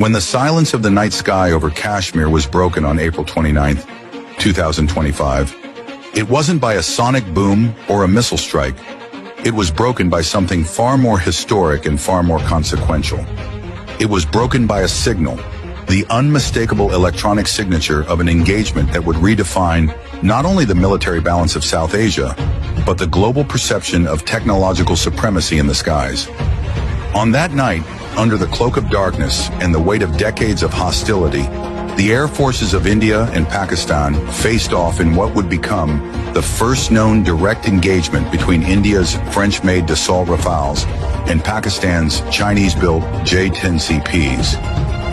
When the silence of the night sky over Kashmir was broken on April 29, 2025, it wasn't by a sonic boom or a missile strike. It was broken by something far more historic and far more consequential. It was broken by a signal, the unmistakable electronic signature of an engagement that would redefine not only the military balance of South Asia, but the global perception of technological supremacy in the skies. On that night, under the cloak of darkness and the weight of decades of hostility, the air forces of India and Pakistan faced off in what would become the first known direct engagement between India's French-made Dassault Rafales and Pakistan's Chinese-built J10 CPs.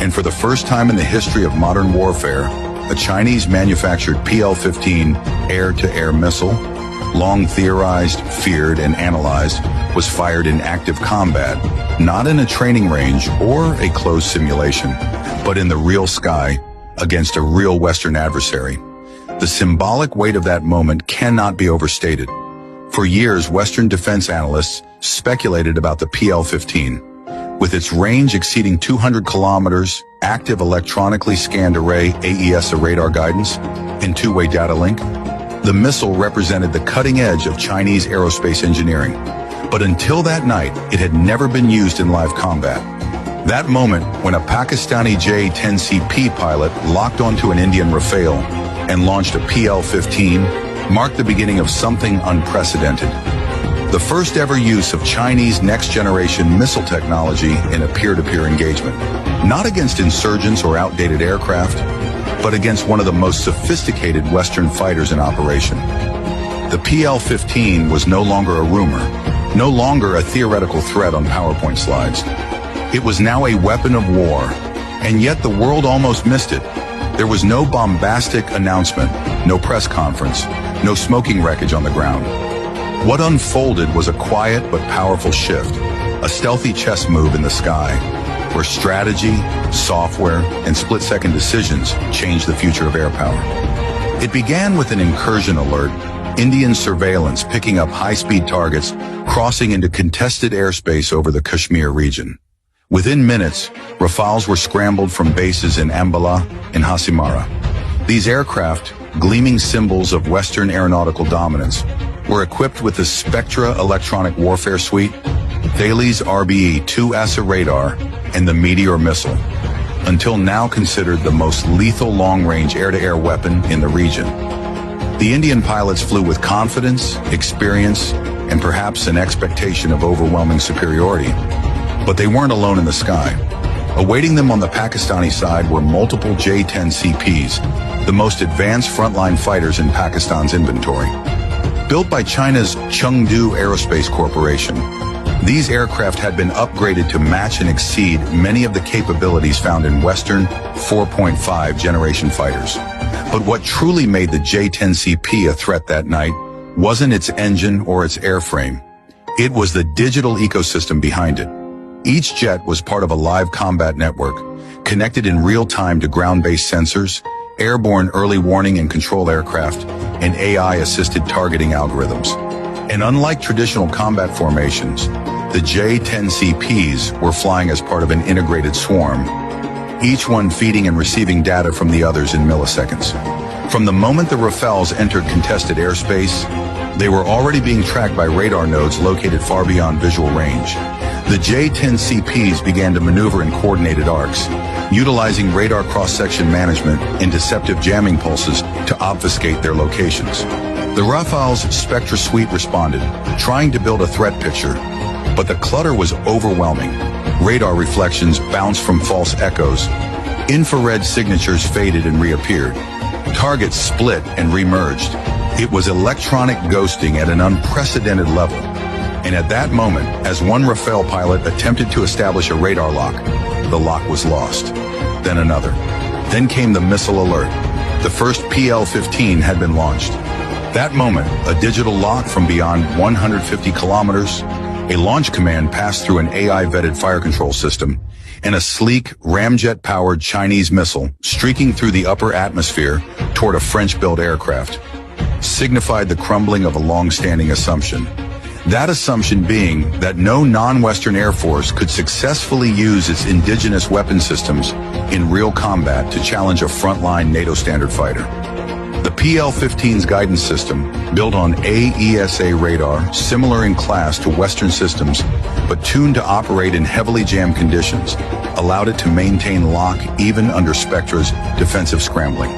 And for the first time in the history of modern warfare, a Chinese-manufactured PL-15 air-to-air missile, long theorized, feared, and analyzed, was fired in active combat, not in a training range or a closed simulation, but in the real sky against a real Western adversary. The symbolic weight of that moment cannot be overstated. For years, Western defense analysts speculated about the PL-15. With its range exceeding 200 kilometers, active electronically scanned array AESA radar guidance, and two-way data link, the missile represented the cutting edge of Chinese aerospace engineering. But until that night, it had never been used in live combat. That moment, when a Pakistani J10 CP pilot locked onto an Indian Rafale and launched a PL-15, marked the beginning of something unprecedented. The first ever use of Chinese next-generation missile technology in a peer-to-peer engagement. Not against insurgents or outdated aircraft, but against one of the most sophisticated Western fighters in operation. The PL-15 was no longer a rumor, no longer a theoretical threat on PowerPoint slides. It was now a weapon of war, and yet the world almost missed it. There was no bombastic announcement, no press conference, no smoking wreckage on the ground. What unfolded was a quiet but powerful shift, a stealthy chess move in the sky, where strategy, software, and split-second decisions changed the future of air power. It began with an incursion alert, Indian surveillance picking up high-speed targets crossing into contested airspace over the Kashmir region. Within minutes, Rafales were scrambled from bases in Ambala and Hasimara. These aircraft, gleaming symbols of Western aeronautical dominance, were equipped with the Spectra electronic warfare suite, Thales RBE-2 ASA radar, and the Meteor missile, until now considered the most lethal long-range air-to-air weapon in the region. The Indian pilots flew with confidence, experience, and perhaps an expectation of overwhelming superiority. But they weren't alone in the sky. Awaiting them on the Pakistani side were multiple J10 CPs, the most advanced frontline fighters in Pakistan's inventory. Built by China's Chengdu Aerospace Corporation, these aircraft had been upgraded to match and exceed many of the capabilities found in Western 4.5 generation fighters. But what truly made the J10 CP a threat that night wasn't its engine or its airframe. It was the digital ecosystem behind it. Each jet was part of a live combat network, connected in real time to ground-based sensors, airborne early warning and control aircraft, and AI-assisted targeting algorithms. And unlike traditional combat formations, the J10 CPs were flying as part of an integrated swarm, each one feeding and receiving data from the others in milliseconds. From the moment the Rafales entered contested airspace, they were already being tracked by radar nodes located far beyond visual range. The J10 CPs began to maneuver in coordinated arcs, utilizing radar cross-section management and deceptive jamming pulses to obfuscate their locations. The Rafale's Spectra suite responded, trying to build a threat picture, but the clutter was overwhelming. Radar reflections bounced from false echoes, infrared signatures faded and reappeared, targets split and remerged. It was electronic ghosting at an unprecedented level. And at that moment, as one Rafale pilot attempted to establish a radar lock, the lock was lost. Then another. Then came the missile alert. The first PL-15 had been launched. That moment, a digital lock from beyond 150 kilometers, a launch command passed through an AI-vetted fire control system, and a sleek, ramjet-powered Chinese missile streaking through the upper atmosphere toward a French-built aircraft signified the crumbling of a long-standing assumption. That assumption being that no non-Western air force could successfully use its indigenous weapon systems in real combat to challenge a frontline NATO standard fighter. The PL-15's guidance system, built on AESA radar, similar in class to Western systems, but tuned to operate in heavily jammed conditions, allowed it to maintain lock even under Spectra's defensive scrambling.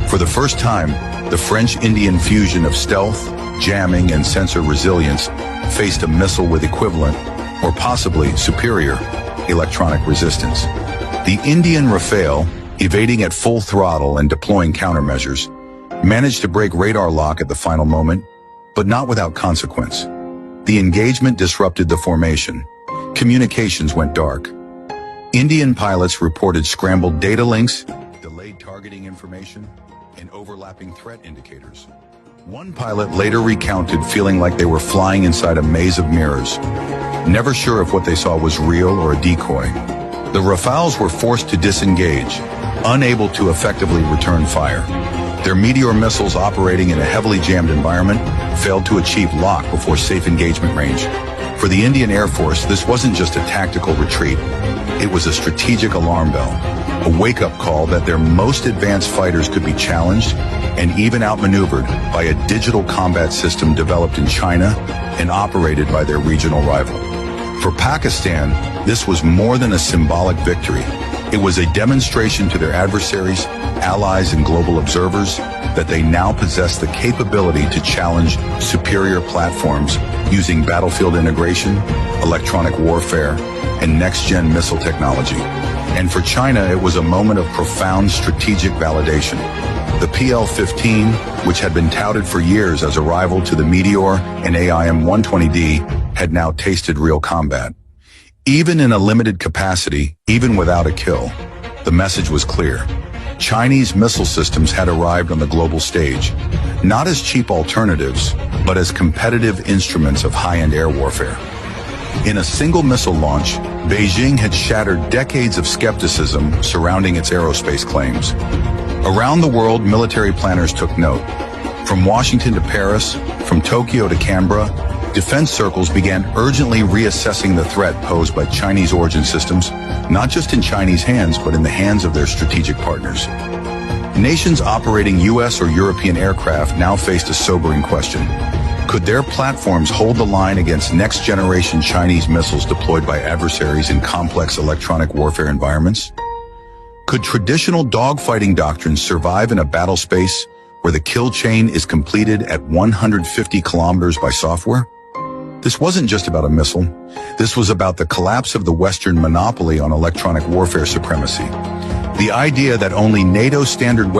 For the first time, the French-Indian fusion of stealth, jamming, and sensor resilience faced a missile with equivalent, or possibly superior, electronic resistance. The Indian Rafale, evading at full throttle and deploying countermeasures, managed to break radar lock at the final moment, but not without consequence. The engagement disrupted the formation. Communications went dark. Indian pilots reported scrambled data links, delayed targeting information, and overlapping threat indicators. One pilot later recounted feeling like they were flying inside a maze of mirrors, never sure if what they saw was real or a decoy. The Rafales were forced to disengage, unable to effectively return fire. Their Meteor missiles operating in a heavily jammed environment failed to achieve lock before safe engagement range. For the Indian Air Force, this wasn't just a tactical retreat. It was a strategic alarm bell, a wake-up call that their most advanced fighters could be challenged and even outmaneuvered by a digital combat system developed in China and operated by their regional rival. For Pakistan, this was more than a symbolic victory. It was a demonstration to their adversaries, allies, and global observers that they now possess the capability to challenge superior platforms using battlefield integration, electronic warfare, and next-gen missile technology. And for China, it was a moment of profound strategic validation. The PL-15, which had been touted for years as a rival to the Meteor and AIM-120D, had now tasted real combat. Even in a limited capacity, even without a kill, the message was clear. Chinese missile systems had arrived on the global stage, not as cheap alternatives, but as competitive instruments of high-end air warfare. In a single missile launch, Beijing had shattered decades of skepticism surrounding its aerospace claims. Around the world, military planners took note. From Washington to Paris, from Tokyo to Canberra, defense circles began urgently reassessing the threat posed by Chinese origin systems, not just in Chinese hands, but in the hands of their strategic partners. Nations operating US or European aircraft now faced a sobering question. Could their platforms hold the line against next-generation Chinese missiles deployed by adversaries in complex electronic warfare environments? Could traditional dogfighting doctrines survive in a battle space where the kill chain is completed at 150 kilometers by software? This wasn't just about a missile. This was about the collapse of the Western monopoly on electronic warfare supremacy. The idea that only NATO standard